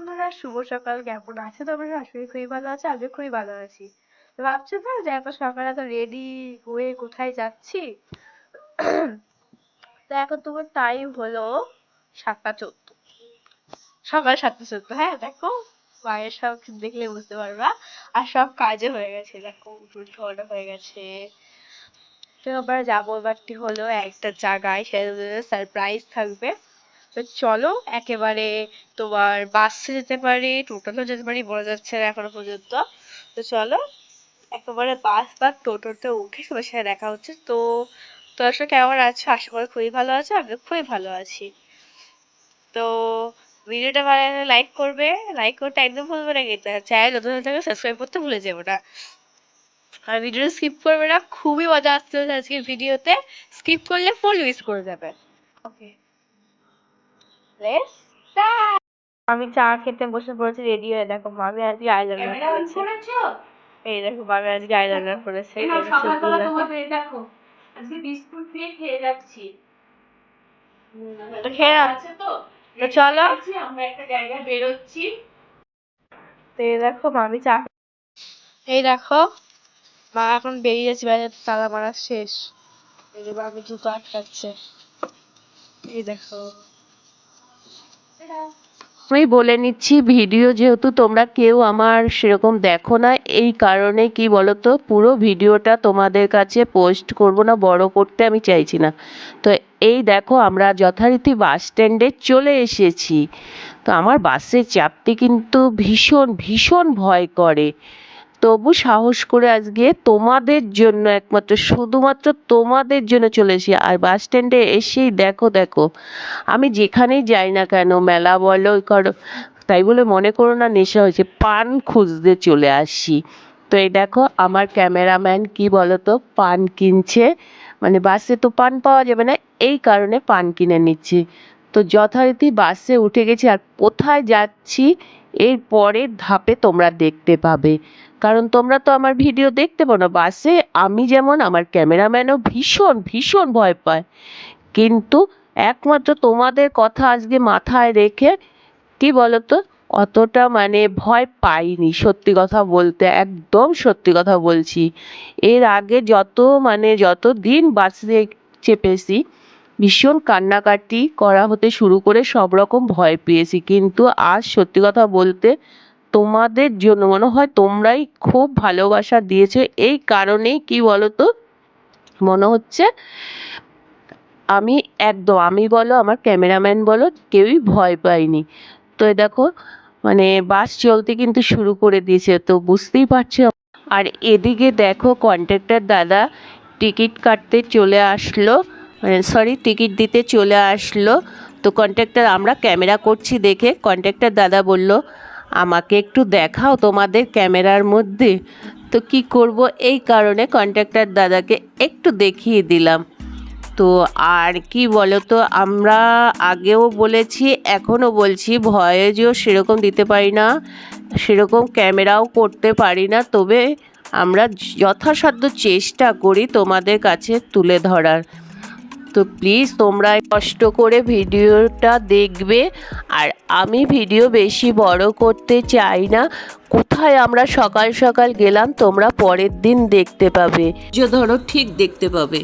বন্ধুরা, শুভ সকাল। কেমন আছে তোমরা? আশা করি খুবই ভালো আছে। আমিও খুবই ভালো আছি। তো ভাবছো না যে এত সকালে এত রেডি হয়ে কোথায় যাচ্ছি? তো এখন তোমার টাইম হলো 7:14, সকাল 7:14। হ্যাঁ দেখো, মায়ের সব দেখলে বুঝতে পারবা। আর সব কাজে হয়ে গেছে, দেখো উঠোন ঝাড়া হয়ে গেছে। তো এবার যাবো, এবারটি হলো একটা জায়গায়, সেটা সারপ্রাইজ থাকবে। তো চলো একেবারে, তোমার বাসে যেতে পারি, টোটোতেও যেতে পারি, বলা যাচ্ছে না এখনো পর্যন্ত। তো চলো একেবারে বাস বা টোটোতে উঠে তোমার সাথে দেখা হচ্ছে। তো তোমার সাথে কেমন আছো? আশা করি খুবই ভালো আছো, আমিও খুবই ভালো আছি। তো ভিডিওটা ভালো লাগলে লাইক করবে, লাইক করতে একদম ভুলবে না, কিন্তু চ্যানেল নতুন হয়ে থাকলে সাবস্ক্রাইব করতে ভুলে যাবো না। আর ভিডিওটা স্কিপ করবে না, খুবই মজা আসছে আজকের ভিডিওতে। স্কিপ করলে ফুল মিস করে যাবে। ওকে, লেটস স্টার্ট। আমি চা খেতে বসে পড়েছি, রেডি হয়ে। দেখো মামি আজকে আইলাইনার করেছে। এই দেখো মামি আজকে আইলাইনার করেছে। সকালবেলা তোমাদের দেখো আজকে বিস্কুট দিয়ে খেয়ে যাচ্ছি। তো খেয়ে আছে তো চলো, আমরা একটা জায়গায় বেরোচ্ছি। তো এই দেখো মামি চা, এই দেখো মা এখন বেরিয়ে যাচ্ছে, বাইরে তালা মারা শেষ। এই যে মামি জুতো আটকাচ্ছে, এই দেখো। আমি বলে নিচ্ছি, ভিডিও যেহেতু তোমরা কেউ আমার সেরকম দেখো না, এই কারণে কি বলতো, পুরো ভিডিওটা তোমাদের কাছে পোস্ট করব না, বড় করতে আমি চাইছি না। তো এই দেখো আমরা যথারীতি বাস স্ট্যান্ডে চলে এসেছি। তো আমার বাসে চাপতে কিন্তু ভীষণ ভীষণ ভয় করে, তবু সাহস করে আজকে তোমাদের জন্য, একমাত্র শুধুমাত্র তোমাদের জন্য চলে এসেছি। আর বাস স্ট্যান্ডে এসেই দেখো দেখো, আমি যেখানেই যাই না কেন, মেলা বলো করো, তাই বলে মনে করো না নেশা হয়েছে, পান খুঁজতে চলে আসি। তো এই দেখো আমার ক্যামেরাম্যান কি বলতো, পান কিনছে, মানে বাসে তো পান পাওয়া যাবে না, এই কারণে পান কিনে নিচ্ছি। তো যথারীতি বাসে উঠে গেছি, আর কোথায় যাচ্ছি এর পরের ধাপে তোমরা দেখতে পাবে, কারণ তোমরা তো আমার ভিডিও দেখতে পাও না। বাসে আমি যেমন, আমার ক্যামেরাম্যানও ভীষণ ভীষণ ভয় পায়, কিন্তু একমাত্র তোমাদের কথা আজকে মাথায় রেখে কি বলতো, অতটা মানে ভয় পাইনি, সত্যি কথা বলতে, একদম সত্যি কথা বলছি। এর আগে যত দিন বাসে চেপেছি, ভীষণ কান্নাকাটি করা হতে শুরু করে সব রকম ভয় পেয়েছি, কিন্তু আজ সত্যি কথা বলতে তোমাদের জন্য মনে হয় তোমরাই খুব ভালোবাসা দিয়েছো, এই কারণেই কি বলতো মনে হচ্ছে আমি বলো আমার ক্যামেরাম্যান বলো কেউই ভয় পাইনি। তো এই দেখো মানে বাস চলতে কিন্তু শুরু করে দিয়েছে, তো বুঝতেই পারছো। আর এদিকে দেখো কন্ডাক্টর দাদা টিকিট কাটতে চলে আসলো, সরি টিকিট দিতে চলে আসলো। তো কন্ডাক্টর, আমরা ক্যামেরা করছি দেখে কন্ডাক্টর দাদা বলল, আমাকে একটু দেখাও তোমাদের ক্যামেরার মধ্যে। তো কি করব, এই কারণে কন্ডাক্টর দাদাকে একটু দেখিয়ে দিলাম। তো আর কি বলতো, আমরা আগেও বলেছি এখনও বলছি, ভয়েসও সেরকম দিতে পারি না, সেরকম ক্যামেরাও করতে পারি না, তবে আমরা যথাসাধ্য চেষ্টা করি তোমাদের কাছে তুলে ধরার। তো প্লিজ তোমরা কষ্ট করে ভিডিওটা দেখবে। আর আমি ভিডিও বেশি বড় করতে চাই না, কোথায় আমরা সকাল সকাল গেলাম তোমরা পরের দিন দেখতে পাবে, যে ধরো ঠিক দেখতে পাবে।